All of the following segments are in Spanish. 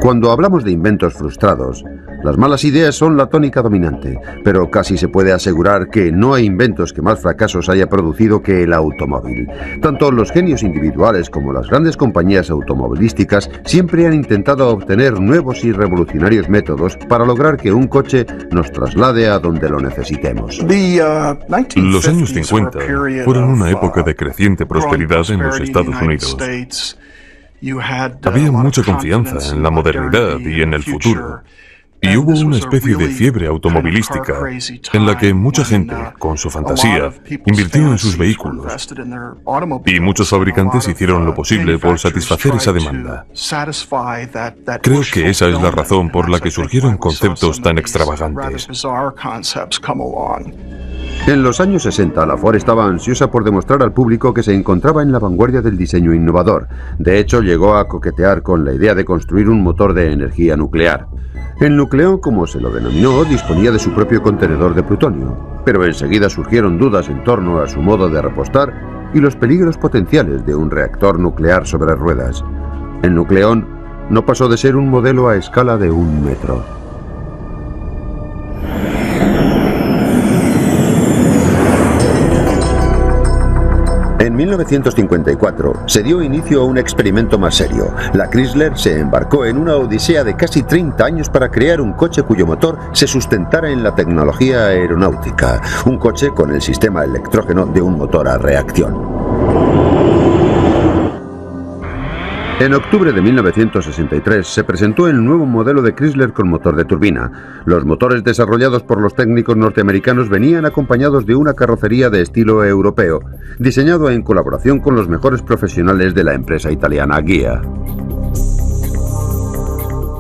Cuando hablamos de inventos frustrados, las malas ideas son la tónica dominante, pero casi se puede asegurar que no hay inventos que más fracasos haya producido que el automóvil. Tanto los genios individuales como las grandes compañías automovilísticas siempre han intentado obtener nuevos y revolucionarios métodos para lograr que un coche nos traslade a donde lo necesitemos. Los años 50 fueron una época de creciente prosperidad en los Estados Unidos. Había mucha confianza en la modernidad y en el futuro. Y hubo una especie de fiebre automovilística en la que mucha gente, con su fantasía, invirtió en sus vehículos. Y muchos fabricantes hicieron lo posible por satisfacer esa demanda. Creo que esa es la razón por la que surgieron conceptos tan extravagantes. En los años 60, la Ford estaba ansiosa por demostrar al público que se encontraba en la vanguardia del diseño innovador. De hecho, llegó a coquetear con la idea de construir un motor de energía nuclear. El Nucleón, como se lo denominó, disponía de su propio contenedor de plutonio, pero enseguida surgieron dudas en torno a su modo de repostar y los peligros potenciales de un reactor nuclear sobre ruedas. El Nucleón no pasó de ser un modelo a escala de 1 metro. En 1954 se dio inicio a un experimento más serio. La Chrysler se embarcó en una odisea de casi 30 años para crear un coche cuyo motor se sustentara en la tecnología aeronáutica. Un coche con el sistema electrógeno de un motor a reacción. En octubre de 1963 se presentó el nuevo modelo de Chrysler con motor de turbina. Los motores desarrollados por los técnicos norteamericanos venían acompañados de una carrocería de estilo europeo, diseñado en colaboración con los mejores profesionales de la empresa italiana Ghia.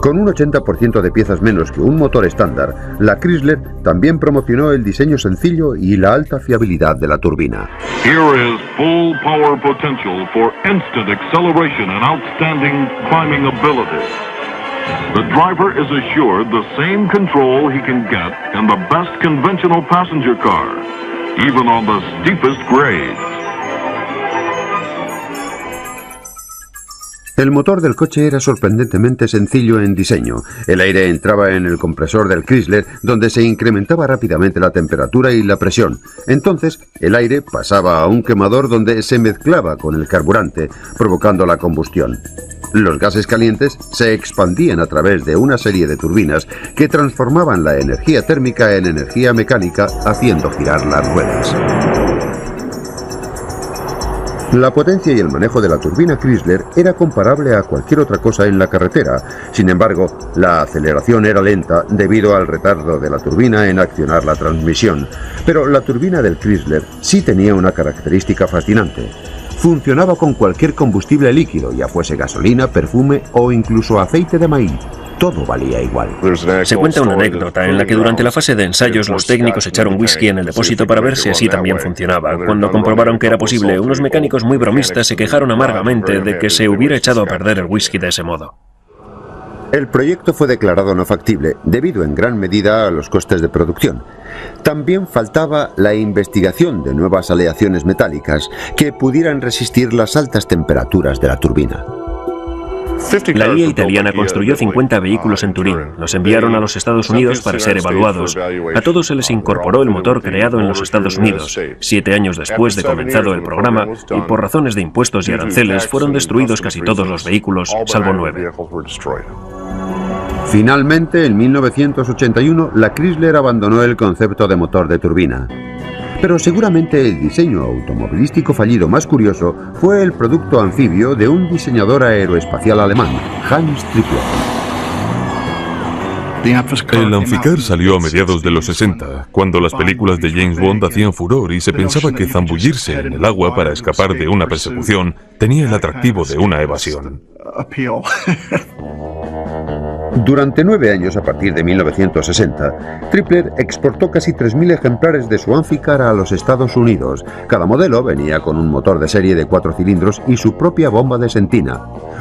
Con un 80% de piezas menos que un motor estándar, la Chrysler también promocionó el diseño sencillo y la alta fiabilidad de la turbina. Here is full power potential for instant acceleration and outstanding climbing ability. The driver is assured the same control he can get in the best conventional passenger car, even on the steepest grades. El motor del coche era sorprendentemente sencillo en diseño. El aire entraba en el compresor del Chrysler, donde se incrementaba rápidamente la temperatura y la presión. Entonces, el aire pasaba a un quemador donde se mezclaba con el carburante, provocando la combustión. Los gases calientes se expandían a través de una serie de turbinas que transformaban la energía térmica en energía mecánica, haciendo girar las ruedas. La potencia y el manejo de la turbina Chrysler era comparable a cualquier otra cosa en la carretera. Sin embargo, la aceleración era lenta debido al retardo de la turbina en accionar la transmisión. Pero la turbina del Chrysler sí tenía una característica fascinante. Funcionaba con cualquier combustible líquido, ya fuese gasolina, perfume o incluso aceite de maíz. Todo valía igual. Se cuenta una anécdota en la que durante la fase de ensayos los técnicos echaron whisky en el depósito para ver si así también funcionaba. Cuando comprobaron que era posible, unos mecánicos muy bromistas se quejaron amargamente de que se hubiera echado a perder el whisky de ese modo. El proyecto fue declarado no factible, debido en gran medida a los costes de producción. También faltaba la investigación de nuevas aleaciones metálicas que pudieran resistir las altas temperaturas de la turbina. La Ghia italiana construyó 50 vehículos en Turín. Los enviaron a los Estados Unidos para ser evaluados. A todos se les incorporó el motor creado en los Estados Unidos. 7 años después de comenzado el programa, y por razones de impuestos y aranceles, fueron destruidos casi todos los vehículos, salvo 9. Finalmente, en 1981, la Chrysler abandonó el concepto de motor de turbina. Pero seguramente el diseño automovilístico fallido más curioso fue el producto anfibio de un diseñador aeroespacial alemán, Hans Trippler. El Amficar salió a mediados de los 60, cuando las películas de James Bond hacían furor y se pensaba que zambullirse en el agua para escapar de una persecución tenía el atractivo de una evasión. Durante 9 años, a partir de 1960, Trippler exportó casi 3.000 ejemplares de su Amficar a los Estados Unidos. Cada modelo venía con un motor de serie de 4 cilindros y su propia bomba de sentina.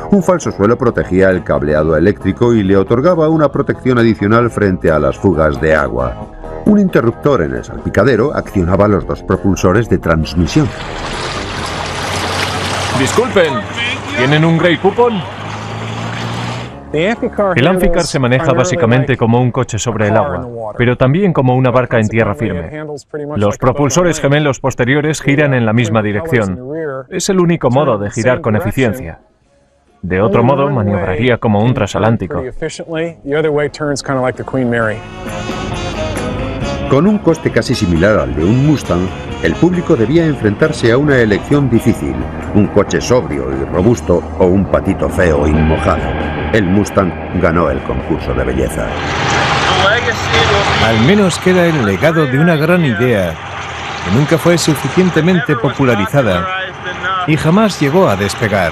Un falso suelo protegía el cableado eléctrico y le otorgaba una protección adicional frente a las fugas de agua. Un interruptor en el salpicadero accionaba los 2 propulsores de transmisión. Disculpen, ¿tienen un Grey Poupon? El Amphicar se maneja básicamente como un coche sobre el agua, pero también como una barca en tierra firme. Los propulsores gemelos posteriores giran en la misma dirección. Es el único modo de girar con eficiencia. De otro modo, maniobraría como un transatlántico. Con un coste casi similar al de un Mustang, el público debía enfrentarse a una elección difícil: un coche sobrio y robusto o un patito feo y mojado. El Mustang ganó el concurso de belleza. Al menos queda el legado de una gran idea que nunca fue suficientemente popularizada y jamás llegó a despegar.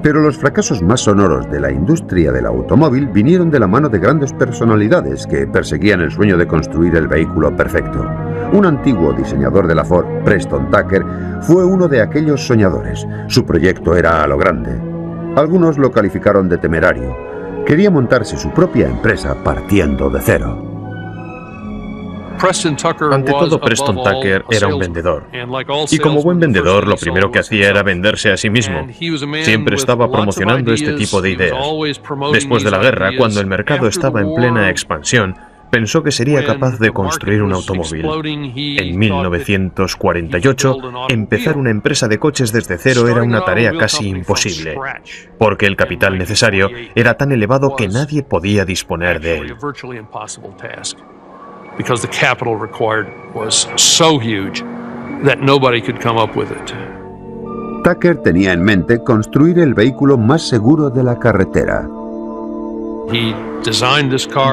Pero los fracasos más sonoros de la industria del automóvil vinieron de la mano de grandes personalidades que perseguían el sueño de construir el vehículo perfecto. Un antiguo diseñador de la Ford, Preston Tucker, fue uno de aquellos soñadores. Su proyecto era a lo grande. Algunos lo calificaron de temerario. Quería montarse su propia empresa partiendo de cero. Ante todo, Preston Tucker era un vendedor. Y como buen vendedor, lo primero que hacía era venderse a sí mismo. Siempre estaba promocionando este tipo de ideas. Después de la guerra, cuando el mercado estaba en plena expansión, pensó que sería capaz de construir un automóvil. En 1948, empezar una empresa de coches desde cero era una tarea casi imposible, porque el capital necesario era tan elevado que nadie podía disponer de él. Because the capital required was so huge that nobody could come up with it. Tucker tenía en mente construir el vehículo más seguro de la carretera.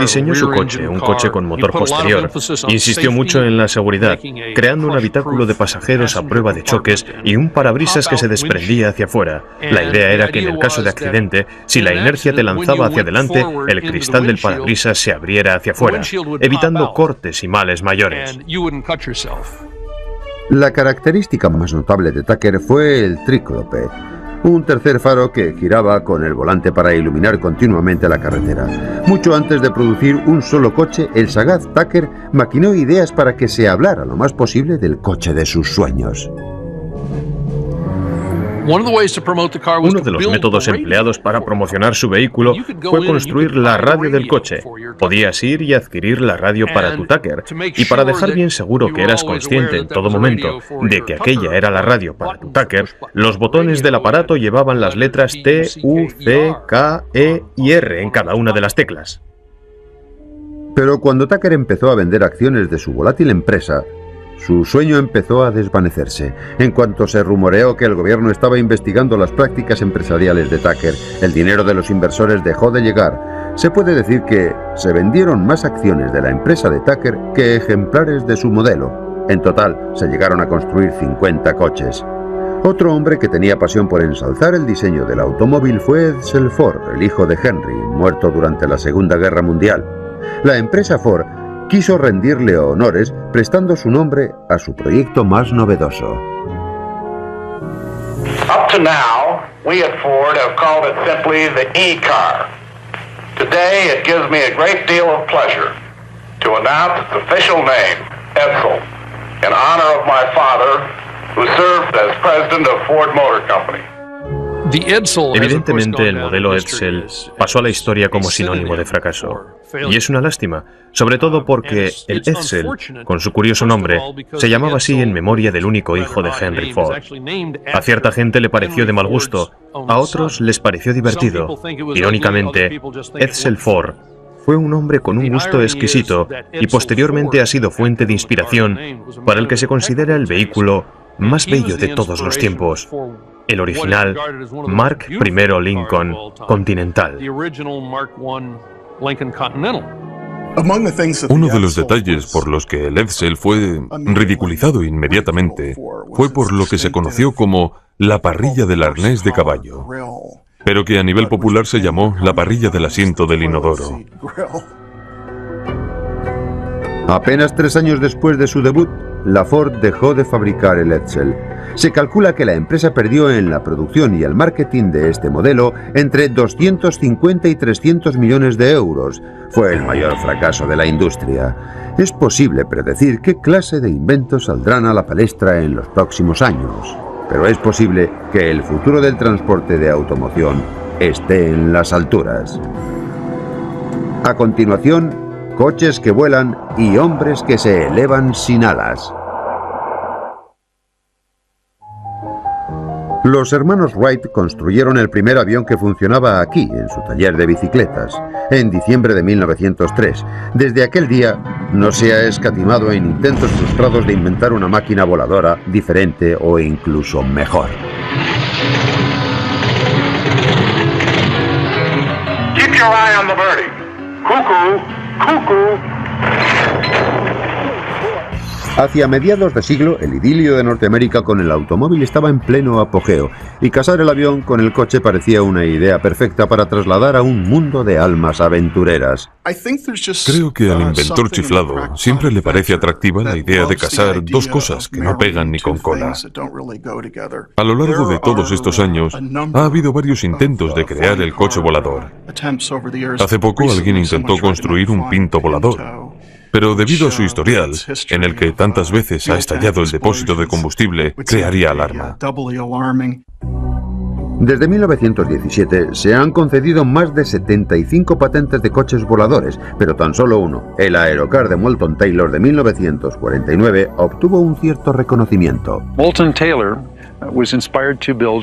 Diseñó su coche, un coche con motor posterior. Insistió mucho en la seguridad, creando un habitáculo de pasajeros a prueba de choques y un parabrisas que se desprendía hacia afuera. La idea era que en el caso de accidente, si la inercia te lanzaba hacia adelante, el cristal del parabrisas se abriera hacia afuera, evitando cortes y males mayores. La característica más notable de Tucker fue el tríclope, un tercer faro que giraba con el volante para iluminar continuamente la carretera. Mucho antes de producir un solo coche, el sagaz Tucker maquinó ideas para que se hablara lo más posible del coche de sus sueños. Uno de los métodos empleados para promocionar su vehículo fue construir la radio del coche. Podías ir y adquirir la radio para tu Tucker, y para dejar bien seguro que eras consciente en todo momento de que aquella era la radio para tu Tucker, los botones del aparato llevaban las letras T, U, C, K, E y R en cada una de las teclas. Pero cuando Tucker empezó a vender acciones de su volátil empresa, su sueño empezó a desvanecerse. En cuanto se rumoreó que el gobierno estaba investigando las prácticas empresariales de Tucker, el dinero de los inversores dejó de llegar. Se puede decir que se vendieron más acciones de la empresa de Tucker que ejemplares de su modelo. En total, se llegaron a construir 50 coches. Otro hombre que tenía pasión por ensalzar el diseño del automóvil fue Edsel Ford, el hijo de Henry, muerto durante la Segunda Guerra Mundial. La empresa Ford quiso rendirle honores prestando su nombre a su proyecto más novedoso. Up to now, we at Ford have called it simply the E-Car. Today, it gives me a great deal of pleasure to announce its official name, Edsel, in honor of my father, who served as president of Ford Motor Company. Evidentemente, el modelo Edsel pasó a la historia como sinónimo de fracaso. Y es una lástima, sobre todo porque el Edsel, con su curioso nombre, se llamaba así en memoria del único hijo de Henry Ford. A cierta gente le pareció de mal gusto, a otros les pareció divertido. Irónicamente, Edsel Ford fue un hombre con un gusto exquisito y posteriormente ha sido fuente de inspiración para el que se considera el vehículo más bello de todos los tiempos, el original Mark I Lincoln Continental. Uno de los detalles por los que el Edsel fue ridiculizado inmediatamente fue por lo que se conoció como la parrilla del arnés de caballo, pero que a nivel popular se llamó la parrilla del asiento del inodoro. Apenas 3 años después de su debut, la Ford dejó de fabricar el Edsel. Se calcula que la empresa perdió en la producción y el marketing de este modelo entre 250 y 300 millones de euros. Fue el mayor fracaso de la industria. Es posible predecir qué clase de inventos saldrán a la palestra en los próximos años, pero es posible que el futuro del transporte de automoción esté en las alturas. A continuación, coches que vuelan y hombres que se elevan sin alas. Los hermanos Wright construyeron el primer avión que funcionaba aquí, en su taller de bicicletas, en diciembre de 1903. Desde aquel día no se ha escatimado en intentos frustrados de inventar una máquina voladora diferente o incluso mejor. Keep your eye on the birdie. Cuckoo, cuckoo. Hacia mediados de siglo, el idilio de Norteamérica con el automóvil estaba en pleno apogeo, y casar el avión con el coche parecía una idea perfecta para trasladar a un mundo de almas aventureras. Creo que al inventor chiflado siempre le parece atractiva la idea de casar dos cosas que no pegan ni con cola. A lo largo de todos estos años, ha habido varios intentos de crear el coche volador. Hace poco alguien intentó construir un Pinto volador. Pero debido a su historial, en el que tantas veces ha estallado el depósito de combustible, crearía alarma. Desde 1917 se han concedido más de 75 patentes de coches voladores, pero tan solo uno, el Aerocar de Moulton Taylor de 1949, obtuvo un cierto reconocimiento.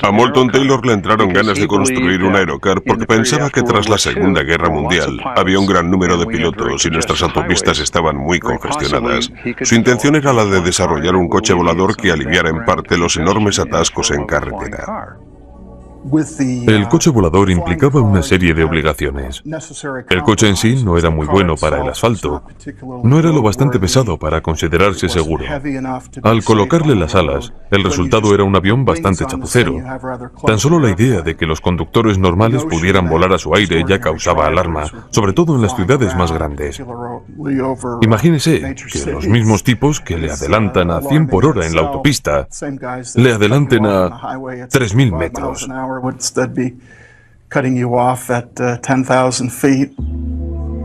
A Moulton Taylor le entraron ganas de construir un Aerocar porque pensaba que tras la Segunda Guerra Mundial había un gran número de pilotos y nuestras autopistas estaban muy congestionadas. Su intención era la de desarrollar un coche volador que aliviara en parte los enormes atascos en carretera. El coche volador implicaba una serie de obligaciones. El coche en sí no era muy bueno para el asfalto. No era lo bastante pesado para considerarse seguro. Al colocarle las alas, el resultado era un avión bastante chapucero. Tan solo la idea de que los conductores normales pudieran volar a su aire ya causaba alarma, sobre todo en las ciudades más grandes. Imagínese que los mismos tipos que le adelantan a 100 por hora en la autopista, le adelanten a 3.000 metros.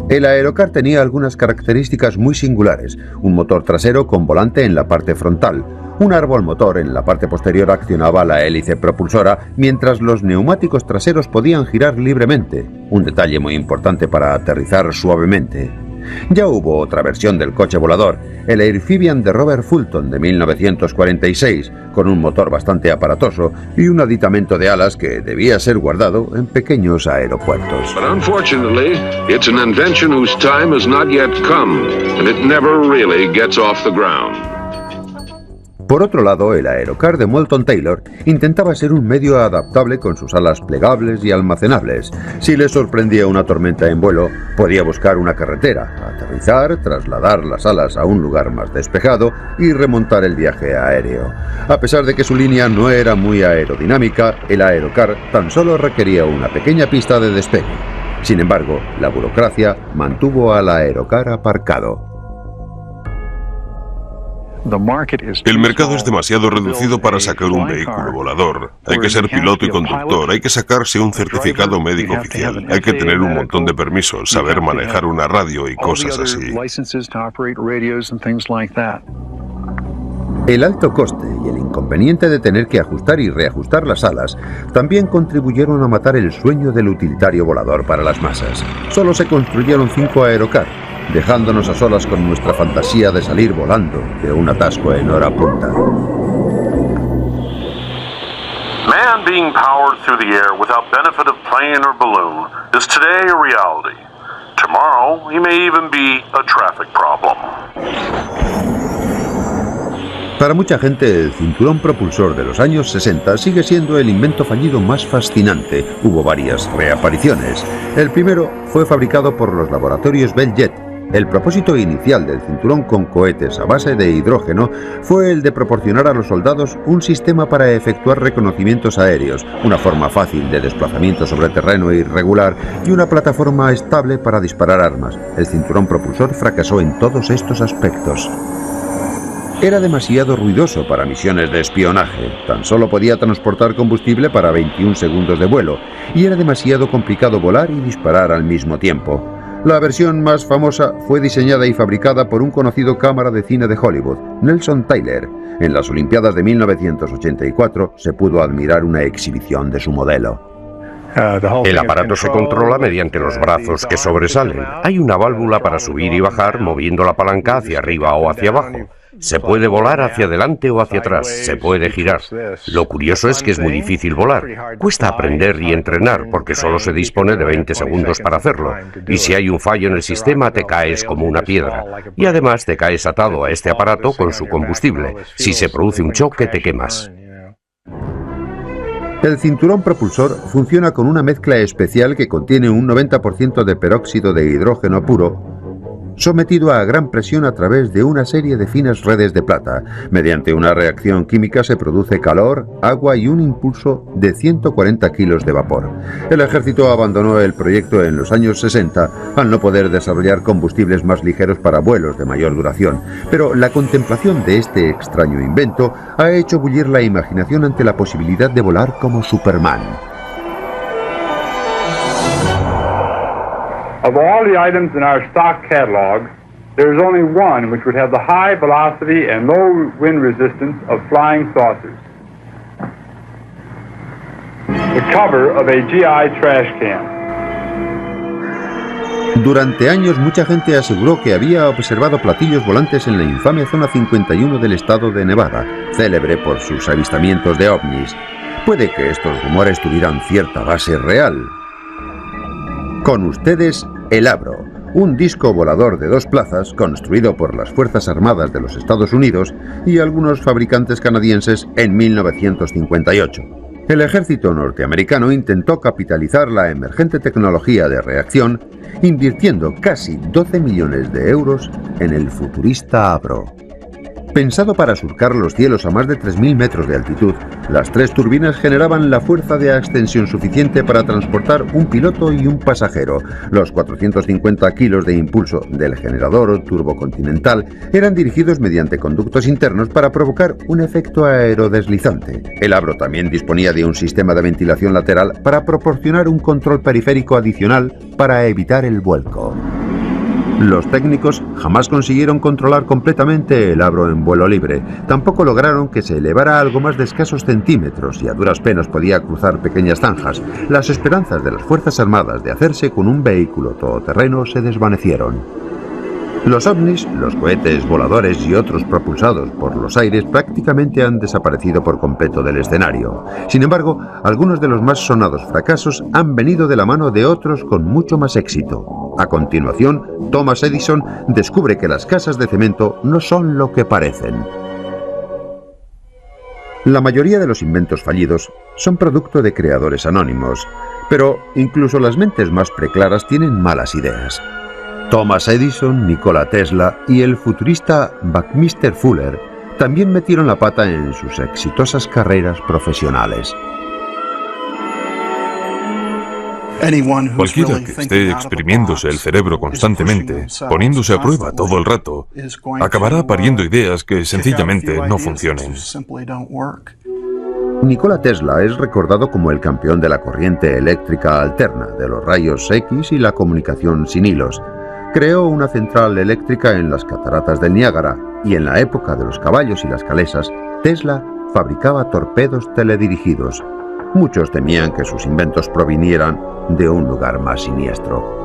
El Aerocar tenía algunas características muy singulares: un motor trasero con volante en la parte frontal. Un árbol motor en la parte posterior accionaba la hélice propulsora, mientras los neumáticos traseros podían girar libremente, un detalle muy importante para aterrizar suavemente. Ya hubo otra versión del coche volador, el Airfibian de Robert Fulton de 1946, con un motor bastante aparatoso y un aditamento de alas que debía ser guardado en pequeños aeropuertos. But unfortunately, it's an invention whose time has not yet come, and it never really gets off the ground. Por otro lado, el Aerocar de Moulton Taylor intentaba ser un medio adaptable con sus alas plegables y almacenables. Si le sorprendía una tormenta en vuelo, podía buscar una carretera, aterrizar, trasladar las alas a un lugar más despejado y remontar el viaje aéreo. A pesar de que su línea no era muy aerodinámica, el Aerocar tan solo requería una pequeña pista de despegue. Sin embargo, la burocracia mantuvo al Aerocar aparcado. El mercado es demasiado reducido para sacar un vehículo volador. Hay que ser piloto y conductor, hay que sacarse un certificado médico oficial, hay que tener un montón de permisos, saber manejar una radio y cosas así. El alto coste y el inconveniente de tener que ajustar y reajustar las alas también contribuyeron a matar el sueño del utilitario volador para las masas. Solo se construyeron 5 Aerocar, dejándonos a solas con nuestra fantasía de salir volando de un atasco en hora punta. Man being powered through the air without benefit of plane or balloon is today a reality. Tomorrow, he may even be a traffic problem. Para mucha gente, el cinturón propulsor de los años 60 sigue siendo el invento fallido más fascinante. Hubo varias reapariciones. El primero fue fabricado por los laboratorios Bell Jet, El propósito inicial del cinturón con cohetes a base de hidrógeno fue el de proporcionar a los soldados un sistema para efectuar reconocimientos aéreos, una forma fácil de desplazamiento sobre terreno irregular y una plataforma estable para disparar armas. El cinturón propulsor fracasó en todos estos aspectos. Era demasiado ruidoso para misiones de espionaje, tan solo podía transportar combustible para 21 segundos de vuelo, y era demasiado complicado volar y disparar al mismo tiempo. La versión más famosa fue diseñada y fabricada por un conocido cámara de cine de Hollywood, Nelson Tyler. En las Olimpiadas de 1984 se pudo admirar una exhibición de su modelo. El aparato se controla mediante los brazos que sobresalen. Hay una válvula para subir y bajar moviendo la palanca hacia arriba o hacia abajo. Se puede volar hacia adelante o hacia atrás, se puede girar. Lo curioso es que es muy difícil volar. Cuesta aprender y entrenar porque solo se dispone de 20 segundos para hacerlo. Y si hay un fallo en el sistema te caes como una piedra. Y además te caes atado a este aparato con su combustible. Si se produce un choque te quemas. El cinturón propulsor funciona con una mezcla especial que contiene un 90% de peróxido de hidrógeno puro, sometido a gran presión a través de una serie de finas redes de plata. Mediante una reacción química se produce calor, agua y un impulso de 140 kilos de vapor. El ejército abandonó el proyecto en los años 60 al no poder desarrollar combustibles más ligeros para vuelos de mayor duración, pero la contemplación de este extraño invento ha hecho bullir la imaginación ante la posibilidad de volar como Superman. Of all the items in our stock catalog, there is only one which would have the high velocity and low wind resistance of flying saucers. The cover of a GI trash can. Durante años mucha gente aseguró que había observado platillos volantes en la infame zona 51 del estado de Nevada, célebre por sus avistamientos de ovnis. Puede que estos rumores tuvieran cierta base real. Con ustedes, el Avro, un disco volador de 2 plazas construido por las Fuerzas Armadas de los Estados Unidos y algunos fabricantes canadienses en 1958. El ejército norteamericano intentó capitalizar la emergente tecnología de reacción, invirtiendo casi 12 millones de euros en el futurista Avro. Pensado para surcar los cielos a más de 3.000 metros de altitud, las 3 turbinas generaban la fuerza de ascensión suficiente para transportar un piloto y un pasajero. Los 450 kilos de impulso del generador turbocontinental eran dirigidos mediante conductos internos para provocar un efecto aerodeslizante. El Avro también disponía de un sistema de ventilación lateral para proporcionar un control periférico adicional para evitar el vuelco. Los técnicos jamás consiguieron controlar completamente el Avro en vuelo libre. Tampoco lograron que se elevara algo más de escasos centímetros y a duras penas podía cruzar pequeñas zanjas. Las esperanzas de las Fuerzas Armadas de hacerse con un vehículo todoterreno se desvanecieron. Los ovnis, los cohetes voladores y otros propulsados por los aires prácticamente han desaparecido por completo del escenario. Sin embargo, algunos de los más sonados fracasos han venido de la mano de otros con mucho más éxito. A continuación, Thomas Edison descubre que las casas de cemento no son lo que parecen. La mayoría de los inventos fallidos son producto de creadores anónimos, pero incluso las mentes más preclaras tienen malas ideas. Thomas Edison, Nikola Tesla y el futurista Buckminster Fuller también metieron la pata en sus exitosas carreras profesionales. Cualquiera que esté exprimiéndose el cerebro constantemente, poniéndose a prueba todo el rato, acabará pariendo ideas que sencillamente no funcionen. Nikola Tesla es recordado como el campeón de la corriente eléctrica alterna, de los rayos X y la comunicación sin hilos. Creó una central eléctrica en las cataratas del Niágara y en la época de los caballos y las calesas, Tesla fabricaba torpedos teledirigidos. Muchos temían que sus inventos provinieran de un lugar más siniestro.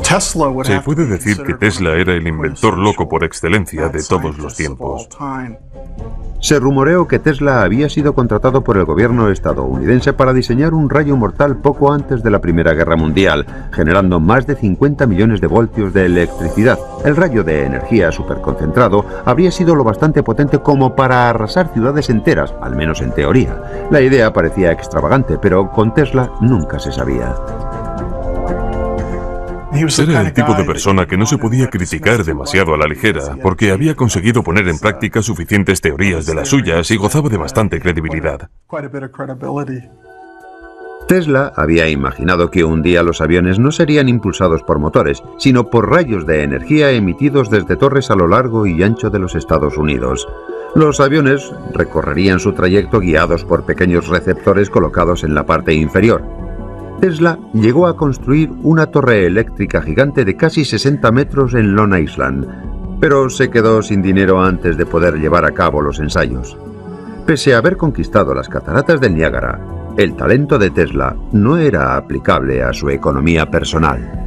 Se puede decir que Tesla era el inventor loco por excelencia de todos los tiempos. Se rumoreó que Tesla había sido contratado por el gobierno estadounidense para diseñar un rayo mortal poco antes de la Primera Guerra Mundial, generando más de 50 millones de voltios de electricidad. El rayo de energía superconcentrado habría sido lo bastante potente como para arrasar ciudades enteras, al menos en teoría. La idea parecía extravagante, pero con Tesla nunca se sabía. Era el tipo de persona que no se podía criticar demasiado a la ligera, porque había conseguido poner en práctica suficientes teorías de las suyas y gozaba de bastante credibilidad. Tesla había imaginado que un día los aviones no serían impulsados por motores, sino por rayos de energía emitidos desde torres a lo largo y ancho de los Estados Unidos. Los aviones recorrerían su trayecto guiados por pequeños receptores colocados en la parte inferior. Tesla llegó a construir una torre eléctrica gigante de casi 60 metros en Long Island, pero se quedó sin dinero antes de poder llevar a cabo los ensayos. Pese a haber conquistado las cataratas del Niágara, el talento de Tesla no era aplicable a su economía personal.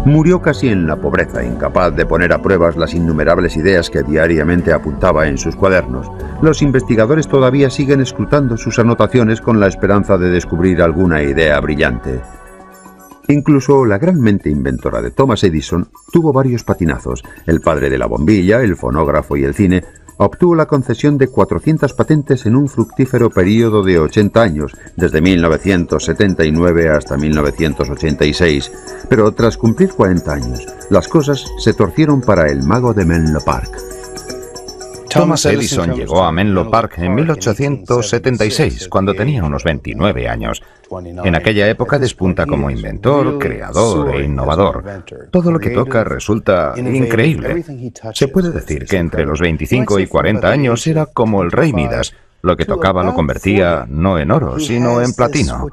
Murió casi en la pobreza, incapaz de poner a prueba las innumerables ideas que diariamente apuntaba en sus cuadernos. Los investigadores todavía siguen escrutando sus anotaciones con la esperanza de descubrir alguna idea brillante. Incluso la gran mente inventora de Thomas Edison tuvo varios patinazos. El padre de la bombilla, el fonógrafo y el cine obtuvo la concesión de 400 patentes en un fructífero período de 80 años, desde 1979 hasta 1986. Pero tras cumplir 40 años, las cosas se torcieron para el mago de Menlo Park. Thomas Edison llegó a Menlo Park en 1876, cuando tenía unos 29 años. En aquella época despunta como inventor, creador e innovador. Todo lo que toca resulta increíble. Se puede decir que entre los 25 y 40 años era como el rey Midas. Lo que tocaba lo convertía no en oro, sino en platino.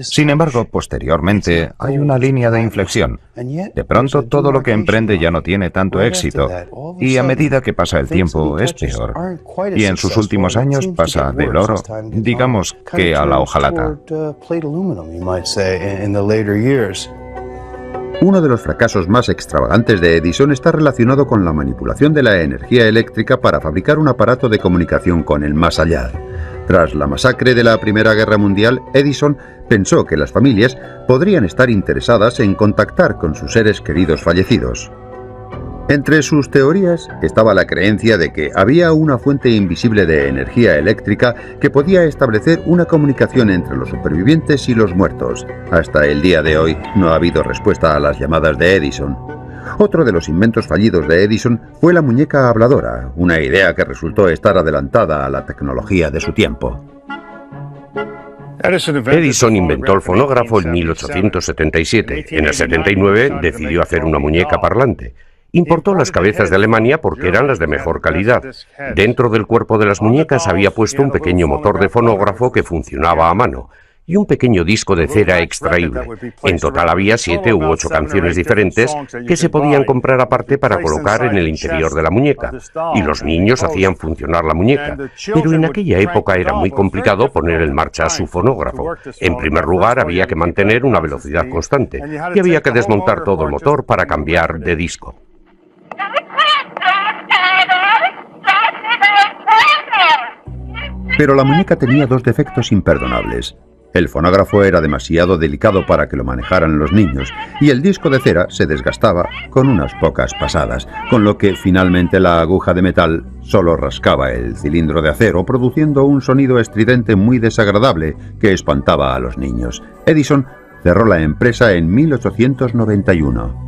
Sin embargo, posteriormente hay una línea de inflexión. De pronto todo lo que emprende ya no tiene tanto éxito, y a medida que pasa el tiempo es peor. Y en sus últimos años pasa del oro, digamos que a la hojalata. Uno de los fracasos más extravagantes de Edison está relacionado con la manipulación de la energía eléctrica para fabricar un aparato de comunicación con el más allá. Tras la masacre de la Primera Guerra Mundial, Edison pensó que las familias podrían estar interesadas en contactar con sus seres queridos fallecidos. Entre sus teorías estaba la creencia de que había una fuente invisible de energía eléctrica que podía establecer una comunicación entre los supervivientes y los muertos. Hasta el día de hoy no ha habido respuesta a las llamadas de Edison. Otro de los inventos fallidos de Edison fue la muñeca habladora, una idea que resultó estar adelantada a la tecnología de su tiempo. Edison inventó el fonógrafo en 1877. En el 79 decidió hacer una muñeca parlante. Importó las cabezas de Alemania porque eran las de mejor calidad. Dentro del cuerpo de las muñecas había puesto un pequeño motor de fonógrafo que funcionaba a mano y un pequeño disco de cera extraíble. En total había 7 u 8 canciones diferentes que se podían comprar aparte para colocar en el interior de la muñeca, y los niños hacían funcionar la muñeca. Pero en aquella época era muy complicado poner en marcha su fonógrafo. En primer lugar, había que mantener una velocidad constante y había que desmontar todo el motor para cambiar de disco. Pero la muñeca tenía dos defectos imperdonables. El fonógrafo era demasiado delicado para que lo manejaran los niños, y el disco de cera se desgastaba con unas pocas pasadas, con lo que finalmente la aguja de metal solo rascaba el cilindro de acero, produciendo un sonido estridente muy desagradable que espantaba a los niños. Edison cerró la empresa en 1891.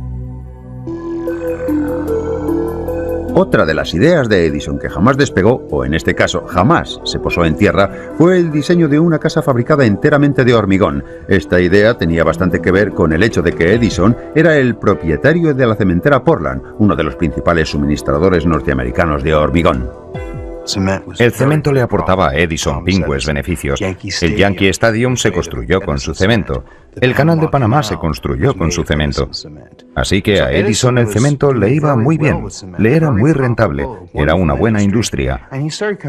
Otra de las ideas de Edison que jamás despegó, o en este caso jamás se posó en tierra, fue el diseño de una casa fabricada enteramente de hormigón. Esta idea tenía bastante que ver con el hecho de que Edison era el propietario de la cementera Portland, uno de los principales suministradores norteamericanos de hormigón. El cemento le aportaba a Edison pingües beneficios. El Yankee Stadium se construyó con su cemento. El Canal de Panamá se construyó con su cemento. Así que a Edison el cemento le iba muy bien, le era muy rentable, era una buena industria.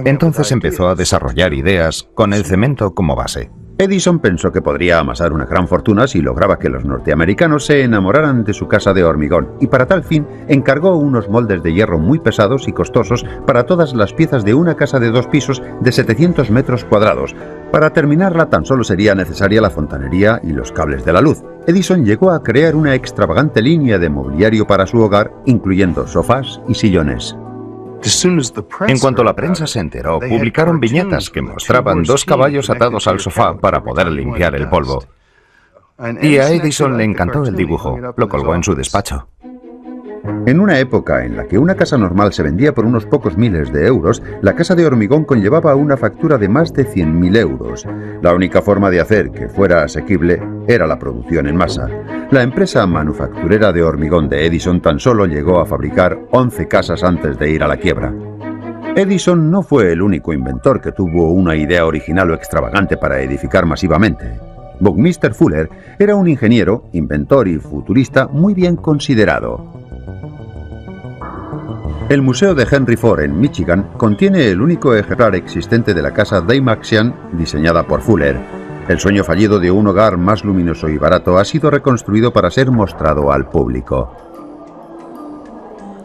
Entonces empezó a desarrollar ideas con el cemento como base. Edison pensó que podría amasar una gran fortuna si lograba que los norteamericanos se enamoraran de su casa de hormigón, y para tal fin encargó unos moldes de hierro muy pesados y costosos para todas las piezas de una casa de 2 pisos de 700 metros cuadrados. Para terminarla tan solo sería necesaria la fontanería y los cables de la luz. Edison llegó a crear una extravagante línea de mobiliario para su hogar, incluyendo sofás y sillones. En cuanto la prensa se enteró, publicaron viñetas que mostraban 2 caballos atados al sofá para poder limpiar el polvo. Y a Edison le encantó el dibujo. Lo colgó en su despacho. En una época en la que una casa normal se vendía por unos pocos miles de euros, la casa de hormigón conllevaba una factura de más de 100.000 euros. La única forma de hacer que fuera asequible era la producción en masa. La empresa manufacturera de hormigón de Edison tan solo llegó a fabricar 11 casas antes de ir a la quiebra. Edison no fue el único inventor que tuvo una idea original o extravagante para edificar masivamente. Buckminster Fuller era un ingeniero, inventor y futurista muy bien considerado. El Museo de Henry Ford en Michigan contiene el único ejemplar existente de la casa Dymaxion diseñada por Fuller. El sueño fallido de un hogar más luminoso y barato ha sido reconstruido para ser mostrado al público.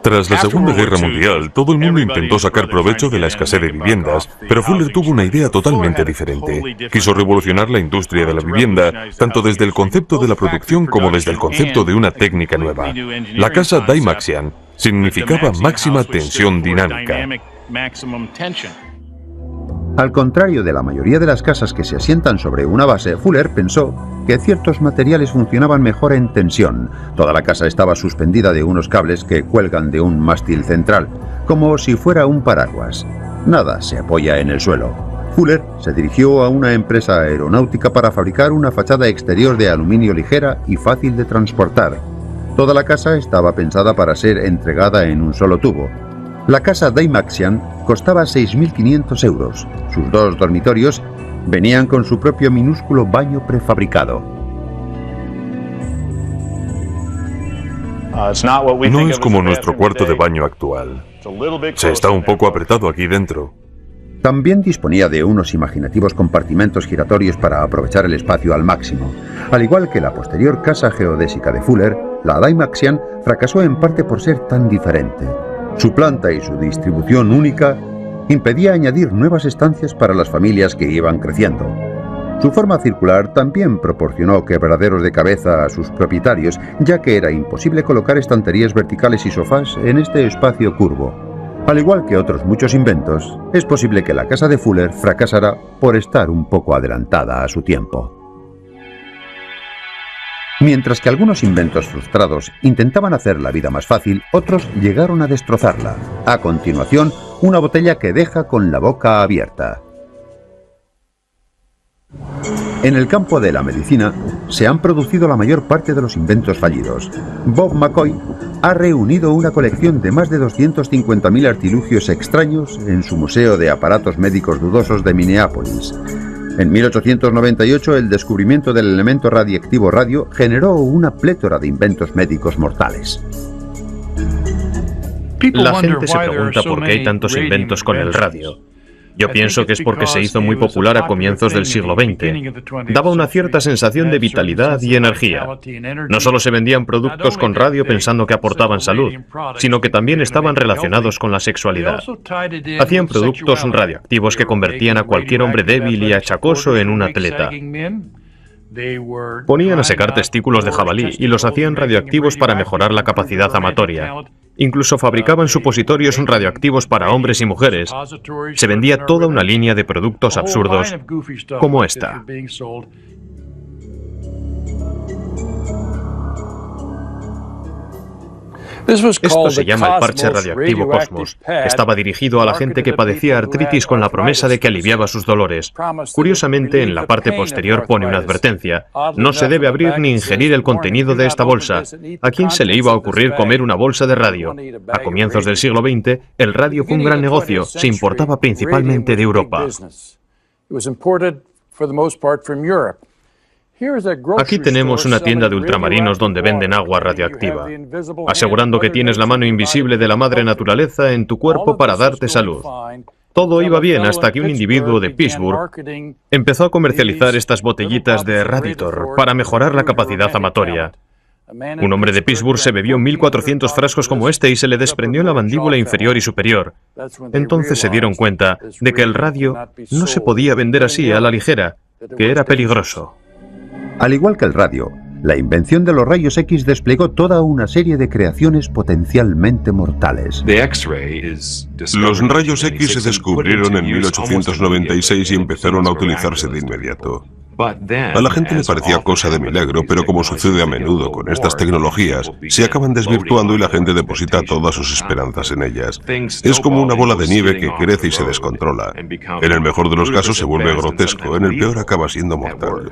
Tras la Segunda Guerra Mundial, todo el mundo intentó sacar provecho de la escasez de viviendas, pero Fuller tuvo una idea totalmente diferente. Quiso revolucionar la industria de la vivienda, tanto desde el concepto de la producción como desde el concepto de una técnica nueva. La casa Dymaxion significaba máxima tensión dinámica. Al contrario de la mayoría de las casas que se asientan sobre una base, Fuller pensó que ciertos materiales funcionaban mejor en tensión. Toda la casa estaba suspendida de unos cables que cuelgan de un mástil central, como si fuera un paraguas. Nada se apoya en el suelo. Fuller se dirigió a una empresa aeronáutica para fabricar una fachada exterior de aluminio ligera y fácil de transportar. Toda la casa estaba pensada para ser entregada en un solo tubo. La casa Dymaxion costaba 6.500 euros. Sus 2 dormitorios venían con su propio minúsculo baño prefabricado. No es como nuestro cuarto de baño actual. Se está un poco apretado aquí dentro. También disponía de unos imaginativos compartimentos giratorios para aprovechar el espacio al máximo. Al igual que la posterior casa geodésica de Fuller, la Dymaxion fracasó en parte por ser tan diferente. Su planta y su distribución única impedía añadir nuevas estancias para las familias que iban creciendo. Su forma circular también proporcionó quebraderos de cabeza a sus propietarios, ya que era imposible colocar estanterías verticales y sofás en este espacio curvo. Al igual que otros muchos inventos, es posible que la casa de Fuller fracasara por estar un poco adelantada a su tiempo. Mientras que algunos inventos frustrados intentaban hacer la vida más fácil, otros llegaron a destrozarla. A continuación, una botella que deja con la boca abierta. En el campo de la medicina, se han producido la mayor parte de los inventos fallidos. Bob McCoy ha reunido una colección de más de 250.000 artilugios extraños en su Museo de Aparatos Médicos Dudosos de Minneapolis. En 1898, el descubrimiento del elemento radiactivo radio generó una plétora de inventos médicos mortales. La gente se pregunta por qué hay tantos inventos con el radio. Yo pienso que es porque se hizo muy popular a comienzos del siglo XX. Daba una cierta sensación de vitalidad y energía. No solo se vendían productos con radio pensando que aportaban salud, sino que también estaban relacionados con la sexualidad. Hacían productos radioactivos que convertían a cualquier hombre débil y achacoso en un atleta. Ponían a secar testículos de jabalí y los hacían radioactivos para mejorar la capacidad amatoria. Incluso fabricaban supositorios radioactivos para hombres y mujeres. Se vendía toda una línea de productos absurdos como esta. Esto se llama el parche radioactivo Cosmos. Estaba dirigido a la gente que padecía artritis con la promesa de que aliviaba sus dolores. Curiosamente, en la parte posterior pone una advertencia. No se debe abrir ni ingerir el contenido de esta bolsa. ¿A quién se le iba a ocurrir comer una bolsa de radio? A comienzos del siglo XX, el radio fue un gran negocio. Se importaba principalmente de Europa. Aquí tenemos una tienda de ultramarinos donde venden agua radioactiva, asegurando que tienes la mano invisible de la madre naturaleza en tu cuerpo para darte salud. Todo iba bien hasta que un individuo de Pittsburgh empezó a comercializar estas botellitas de Radiator para mejorar la capacidad amatoria. Un hombre de Pittsburgh se bebió 1.400 frascos como este y se le desprendió la mandíbula inferior y superior. Entonces se dieron cuenta de que el radio no se podía vender así a la ligera, que era peligroso. Al igual que el radio, la invención de los rayos X desplegó toda una serie de creaciones potencialmente mortales. Los rayos X se descubrieron en 1896 y empezaron a utilizarse de inmediato. A la gente le parecía cosa de milagro, pero como sucede a menudo con estas tecnologías, se acaban desvirtuando y la gente deposita todas sus esperanzas en ellas. Es como una bola de nieve que crece y se descontrola. En el mejor de los casos se vuelve grotesco, en el peor acaba siendo mortal.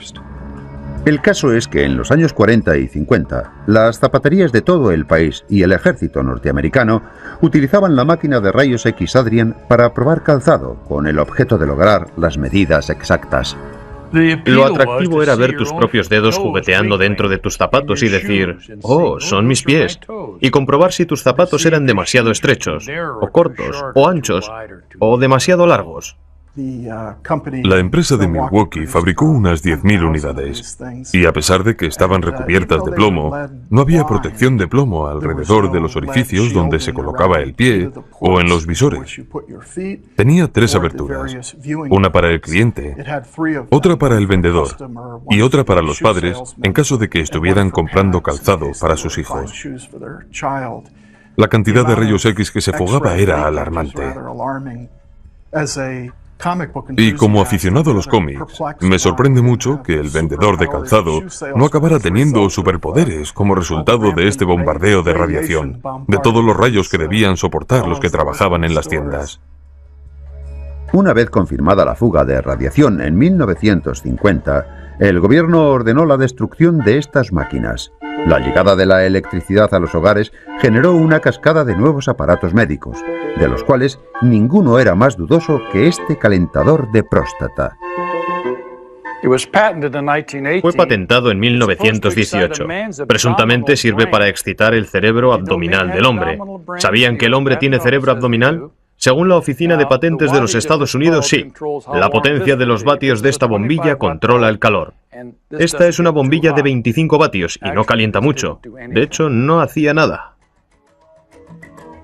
El caso es que en los años 40 y 50, las zapaterías de todo el país y el ejército norteamericano utilizaban la máquina de rayos X Adrian para probar calzado, con el objeto de lograr las medidas exactas. Lo atractivo era ver tus propios dedos jugueteando dentro de tus zapatos y decir, oh, son mis pies, y comprobar si tus zapatos eran demasiado estrechos, o cortos, o anchos, o demasiado largos. La empresa de Milwaukee fabricó unas 10.000 unidades, y a pesar de que estaban recubiertas de plomo, no había protección de plomo alrededor de los orificios donde se colocaba el pie o en los visores. Tenía 3 aberturas, una para el cliente, otra para el vendedor y otra para los padres en caso de que estuvieran comprando calzado para sus hijos. La cantidad de rayos X que se fugaba era alarmante. Y como aficionado a los cómics, me sorprende mucho que el vendedor de calzado no acabara teniendo superpoderes como resultado de este bombardeo de radiación, de todos los rayos que debían soportar los que trabajaban en las tiendas. Una vez confirmada la fuga de radiación en 1950, el gobierno ordenó la destrucción de estas máquinas. La llegada de la electricidad a los hogares generó una cascada de nuevos aparatos médicos, de los cuales ninguno era más dudoso que este calentador de próstata. Fue patentado en 1918. Presuntamente sirve para excitar el cerebro abdominal del hombre. ¿Sabían que el hombre tiene cerebro abdominal? Según la Oficina de Patentes de los Estados Unidos, sí. La potencia de los vatios de esta bombilla controla el calor. Esta es una bombilla de 25 vatios y no calienta mucho. De hecho, no hacía nada.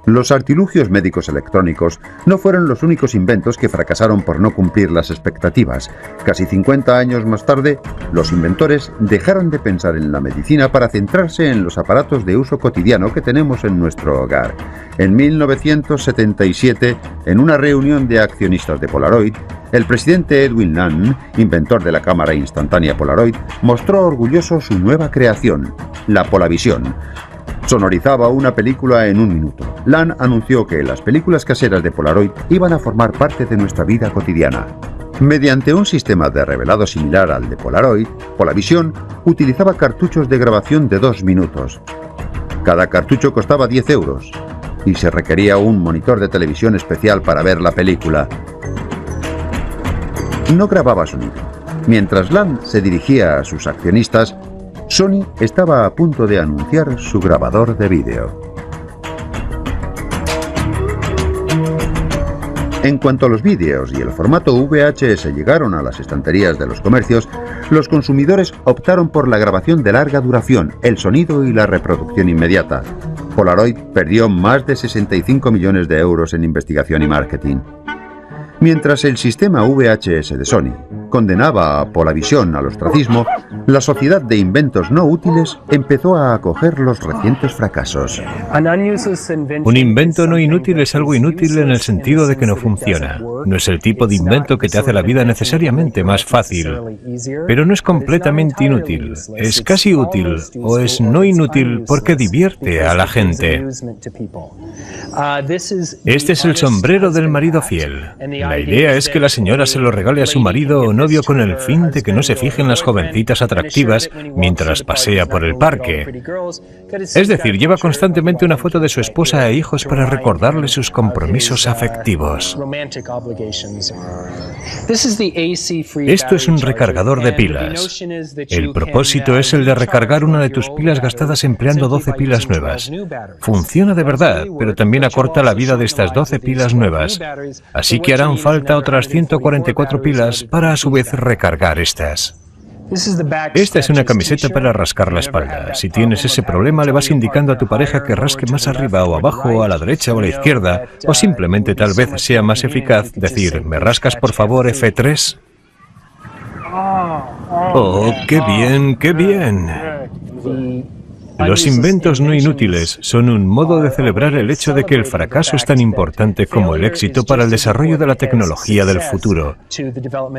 Los artilugios médicos electrónicos no fueron los únicos inventos que fracasaron por no cumplir las expectativas. Casi 50 años más tarde, los inventores dejaron de pensar en la medicina para centrarse en los aparatos de uso cotidiano que tenemos en nuestro hogar. En 1977, en una reunión de accionistas de Polaroid, el presidente Edwin Land, inventor de la cámara instantánea Polaroid, mostró orgulloso su nueva creación, la Polavisión. Sonorizaba una película en 1 minuto. Land anunció que las películas caseras de Polaroid iban a formar parte de nuestra vida cotidiana. Mediante un sistema de revelado similar al de Polaroid, Polavisión utilizaba cartuchos de grabación de 2 minutos. Cada cartucho costaba 10 euros y se requería un monitor de televisión especial para ver la película. No grababa sonido. Mientras Land se dirigía a sus accionistas, Sony estaba a punto de anunciar su grabador de vídeo. En cuanto a los vídeos y el formato VHS llegaron a las estanterías de los comercios, los consumidores optaron por la grabación de larga duración, el sonido y la reproducción inmediata. Polaroid perdió más de 65 millones de euros en investigación y marketing. Mientras el sistema VHS de Sony condenaba a Polavisión al ostracismo, la Sociedad de Inventos No Útiles empezó a acoger los recientes fracasos. Un invento no inútil es algo inútil en el sentido de que no funciona. No es el tipo de invento que te hace la vida necesariamente más fácil, pero no es completamente inútil. Es casi útil o es no inútil porque divierte a la gente. Este es el sombrero del marido fiel. La idea es que la señora se lo regale a su marido o novio con el fin de que no se fijen las jovencitas atractivas mientras pasea por el parque. Es decir, lleva constantemente una foto de su esposa e hijos para recordarle sus compromisos afectivos. Esto es un recargador de pilas. El propósito es el de recargar una de tus pilas gastadas empleando 12 pilas nuevas. Funciona de verdad, pero también acorta la vida de estas 12 pilas nuevas. Así que harán falta otras 144 pilas para a su vez recargar estas. Esta es una camiseta para rascar la espalda. Si tienes ese problema, le vas indicando a tu pareja que rasque más arriba o abajo, a la derecha o a la izquierda, o simplemente tal vez sea más eficaz decir, ¿me rascas por favor F3? ¡Oh, qué bien, qué bien! Los inventos no inútiles son un modo de celebrar el hecho de que el fracaso es tan importante como el éxito para el desarrollo de la tecnología del futuro.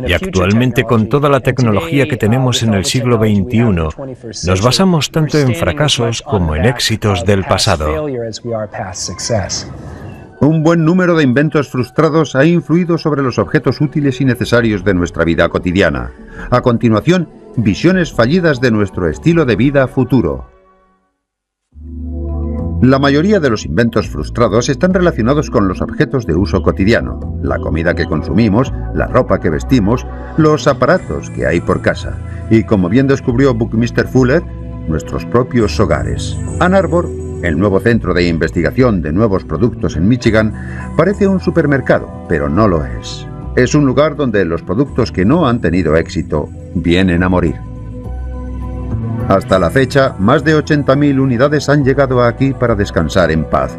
Y actualmente, con toda la tecnología que tenemos en el siglo XXI, nos basamos tanto en fracasos como en éxitos del pasado. Un buen número de inventos frustrados ha influido sobre los objetos útiles y necesarios de nuestra vida cotidiana. A continuación, visiones fallidas de nuestro estilo de vida futuro. La mayoría de los inventos frustrados están relacionados con los objetos de uso cotidiano, la comida que consumimos, la ropa que vestimos, los aparatos que hay por casa y, como bien descubrió Buckminster Fuller, nuestros propios hogares. Ann Arbor, el nuevo centro de investigación de nuevos productos en Michigan, parece un supermercado, pero no lo es. Es un lugar donde los productos que no han tenido éxito vienen a morir. Hasta la fecha, más de 80.000 unidades han llegado aquí para descansar en paz.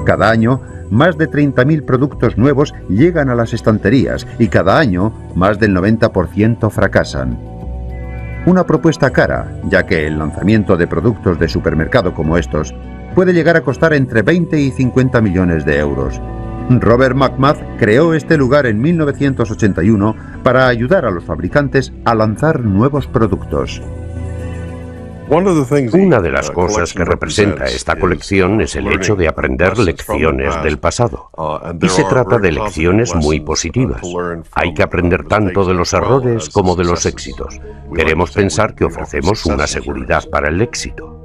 Cada año, más de 30.000 productos nuevos llegan a las estanterías y cada año, más del 90% fracasan. Una propuesta cara, ya que el lanzamiento de productos de supermercado como estos puede llegar a costar entre 20 y 50 millones de euros. Robert McMath creó este lugar en 1981 para ayudar a los fabricantes a lanzar nuevos productos. Una de las cosas que representa esta colección es el hecho de aprender lecciones del pasado. Y se trata de lecciones muy positivas. Hay que aprender tanto de los errores como de los éxitos. Queremos pensar que ofrecemos una seguridad para el éxito.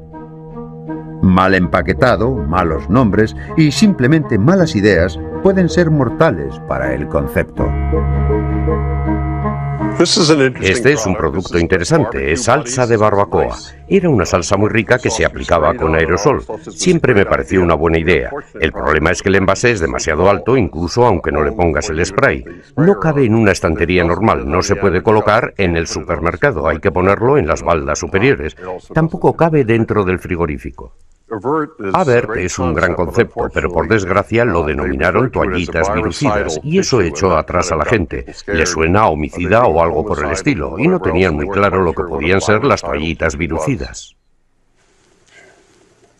Mal empaquetado, malos nombres y simplemente malas ideas pueden ser mortales para el concepto. Este es un producto interesante, es salsa de barbacoa. Era una salsa muy rica que se aplicaba con aerosol. Siempre me pareció una buena idea. El problema es que el envase es demasiado alto, incluso aunque no le pongas el spray. No cabe en una estantería normal, no se puede colocar en el supermercado, hay que ponerlo en las baldas superiores. Tampoco cabe dentro del frigorífico. Avert es un gran concepto, pero por desgracia lo denominaron toallitas virucidas, y eso echó atrás a la gente. Le suena a homicida o algo por el estilo, y no tenían muy claro lo que podían ser las toallitas virucidas.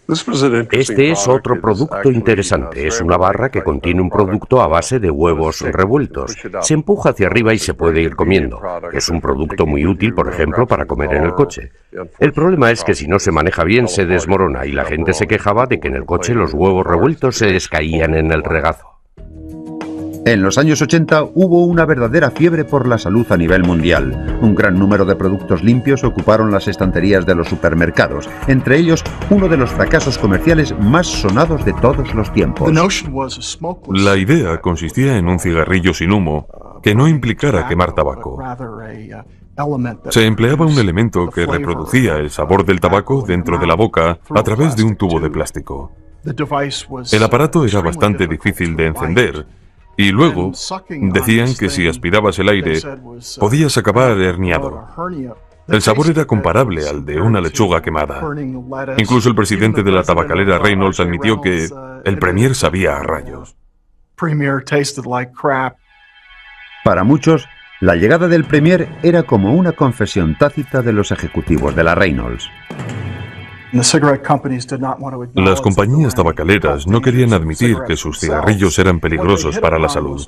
Este es otro producto interesante. Es una barra que contiene un producto a base de huevos revueltos. Se empuja hacia arriba y se puede ir comiendo. Es un producto muy útil, por ejemplo, para comer en el coche. El problema es que si no se maneja bien se desmorona y la gente se quejaba de que en el coche los huevos revueltos se les caían en el regazo. En los años 80 hubo una verdadera fiebre por la salud a nivel mundial. Un gran número de productos limpios ocuparon las estanterías de los supermercados, entre ellos uno de los fracasos comerciales más sonados de todos los tiempos. La idea consistía en un cigarrillo sin humo que no implicara quemar tabaco. Se empleaba un elemento que reproducía el sabor del tabaco dentro de la boca a través de un tubo de plástico. El aparato era bastante difícil de encender, y luego decían que si aspirabas el aire, podías acabar herniado. El sabor era comparable al de una lechuga quemada. Incluso el presidente de la tabacalera Reynolds admitió que el Premier sabía a rayos. Para muchos, la llegada del Premier era como una confesión tácita de los ejecutivos de la Reynolds. Las compañías tabacaleras no querían admitir que sus cigarrillos eran peligrosos para la salud.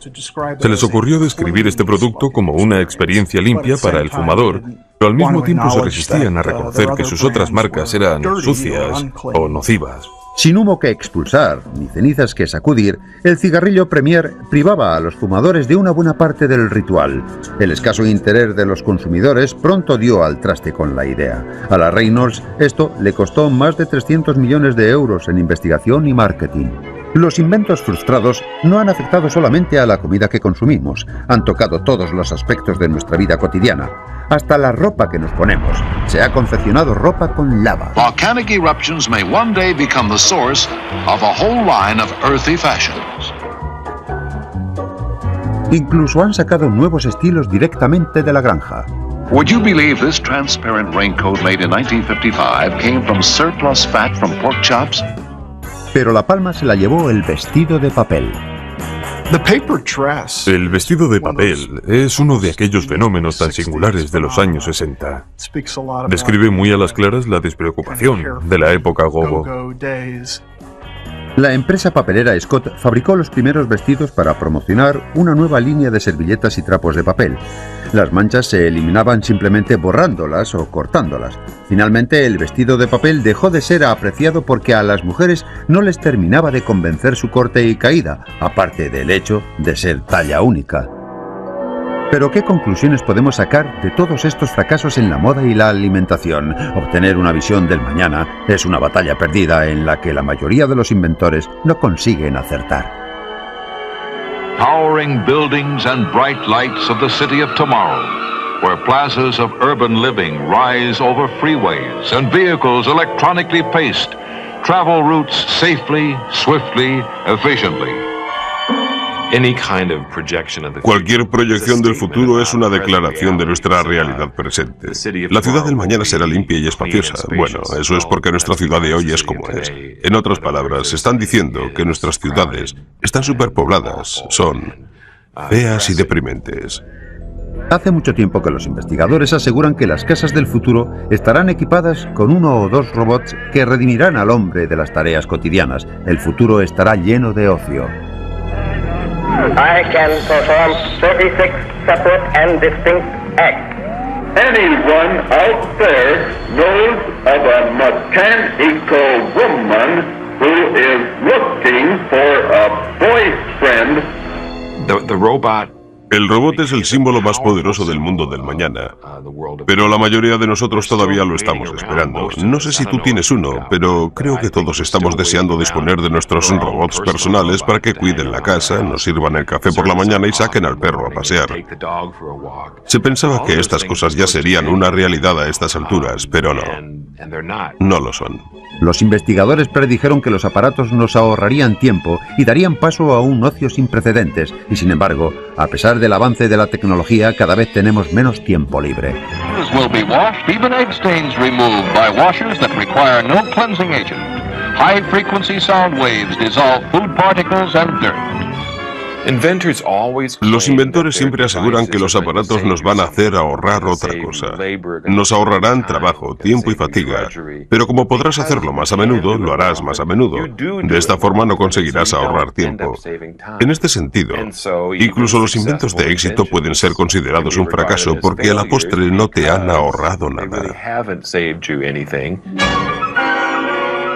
Se les ocurrió describir este producto como una experiencia limpia para el fumador, pero al mismo tiempo se resistían a reconocer que sus otras marcas eran sucias o nocivas. Sin humo que expulsar, ni cenizas que sacudir, el cigarrillo Premier privaba a los fumadores de una buena parte del ritual. El escaso interés de los consumidores pronto dio al traste con la idea. A la Reynolds esto le costó más de 300 millones de euros en investigación y marketing. Los inventos frustrados no han afectado solamente a la comida que consumimos, han tocado todos los aspectos de nuestra vida cotidiana. Hasta la ropa que nos ponemos. Se ha confeccionado ropa con lava. Volcanic eruptions may one day become the source of a whole line of earthy fashions. Incluso han sacado nuevos estilos directamente de la granja. Would you believe this transparent raincoat made in 1955 came from surplus fat from pork chops? Pero la palma se la llevó el vestido de papel. El vestido de papel es uno de aquellos fenómenos tan singulares de los años 60. Describe muy a las claras la despreocupación de la época gogo. La empresa papelera Scott fabricó los primeros vestidos para promocionar una nueva línea de servilletas y trapos de papel. Las manchas se eliminaban simplemente borrándolas o cortándolas. Finalmente, el vestido de papel dejó de ser apreciado porque a las mujeres no les terminaba de convencer su corte y caída, aparte del hecho de ser talla única. Pero ¿qué conclusiones podemos sacar de todos estos fracasos en la moda y la alimentación? Obtener una visión del mañana es una batalla perdida en la que la mayoría de los inventores no consiguen acertar. Towering buildings and bright lights of the city of tomorrow, where plazas of urban living rise over freeways and vehicles electronically paced, travel routes safely, swiftly, efficiently. Cualquier proyección del futuro es una declaración de nuestra realidad presente. La ciudad del mañana será limpia y espaciosa. Bueno, eso es porque nuestra ciudad de hoy es como es. En otras palabras, están diciendo que nuestras ciudades están superpobladas, son feas y deprimentes. Hace mucho tiempo que los investigadores aseguran que las casas del futuro estarán equipadas con 1 o 2 robots que redimirán al hombre de las tareas cotidianas. El futuro estará lleno de ocio. I can perform 36 separate and distinct acts. Anyone out there knows of a mechanical woman who is looking for a boyfriend. El robot es el símbolo más poderoso del mundo del mañana, pero la mayoría de nosotros todavía lo estamos esperando. No sé si tú tienes uno, pero creo que todos estamos deseando disponer de nuestros robots personales para que cuiden la casa, nos sirvan el café por la mañana y saquen al perro a pasear. Se pensaba que estas cosas ya serían una realidad a estas alturas, pero no. No lo son. Los investigadores predijeron que los aparatos nos ahorrarían tiempo y darían paso a un ocio sin precedentes, y sin embargo, a pesar del avance de la tecnología, cada vez tenemos menos tiempo libre. Will be washed, even egg stains removed by washers that require no cleansing agent. High frequency sound waves dissolve food particles and dirt. Los inventores siempre aseguran que los aparatos nos van a hacer ahorrar otra cosa. Nos ahorrarán trabajo, tiempo y fatiga, pero como podrás hacerlo más a menudo, lo harás más a menudo. De esta forma no conseguirás ahorrar tiempo. En este sentido, incluso los inventos de éxito pueden ser considerados un fracaso porque a la postre no te han ahorrado nada.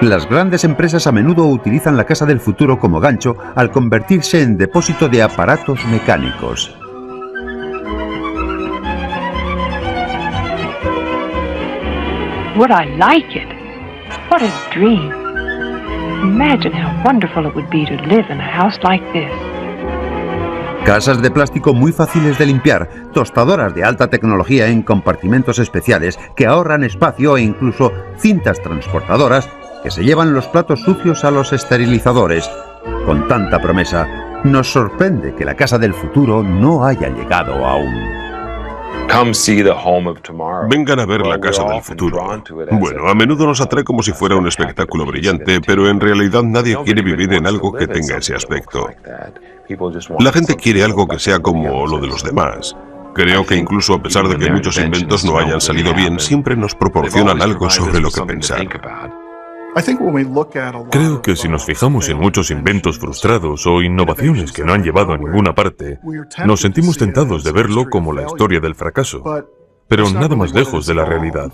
Las grandes empresas a menudo utilizan la casa del futuro como gancho al convertirse en depósito de aparatos mecánicos. Would I like it? What a dream. Imagine how wonderful it would be to live in a house like this. Casas de plástico muy fáciles de limpiar, tostadoras de alta tecnología en compartimentos especiales que ahorran espacio e incluso cintas transportadoras que se llevan los platos sucios a los esterilizadores. Con tanta promesa, nos sorprende que la casa del futuro no haya llegado aún. Vengan a ver la casa del futuro. Bueno, a menudo nos atrae como si fuera un espectáculo brillante, pero en realidad nadie quiere vivir en algo que tenga ese aspecto. La gente quiere algo que sea como lo de los demás. Creo que incluso a pesar de que muchos inventos no hayan salido bien, siempre nos proporcionan algo sobre lo que pensar. Creo que si nos fijamos en muchos inventos frustrados o innovaciones que no han llevado a ninguna parte, nos sentimos tentados de verlo como la historia del fracaso, pero nada más lejos de la realidad.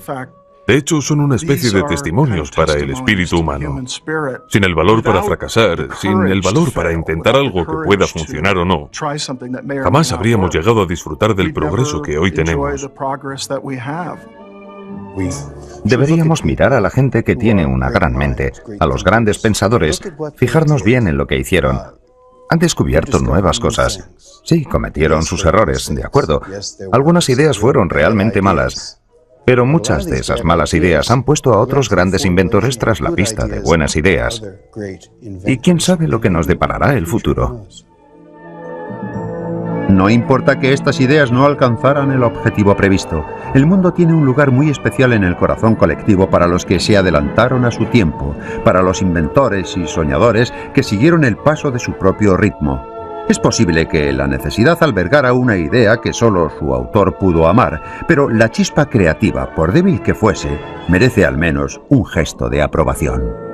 De hecho, son una especie de testimonios para el espíritu humano. Sin el valor para fracasar, sin el valor para intentar algo que pueda funcionar o no, jamás habríamos llegado a disfrutar del progreso que hoy tenemos. Deberíamos mirar a la gente que tiene una gran mente, a los grandes pensadores, fijarnos bien en lo que hicieron. Han descubierto nuevas cosas. Sí, cometieron sus errores, de acuerdo. Algunas ideas fueron realmente malas, pero muchas de esas malas ideas han puesto a otros grandes inventores tras la pista de buenas ideas. Y quién sabe lo que nos deparará el futuro. No importa que estas ideas no alcanzaran el objetivo previsto. El mundo tiene un lugar muy especial en el corazón colectivo para los que se adelantaron a su tiempo, para los inventores y soñadores que siguieron el paso de su propio ritmo. Es posible que la necesidad albergara una idea que solo su autor pudo amar, pero la chispa creativa, por débil que fuese, merece al menos un gesto de aprobación.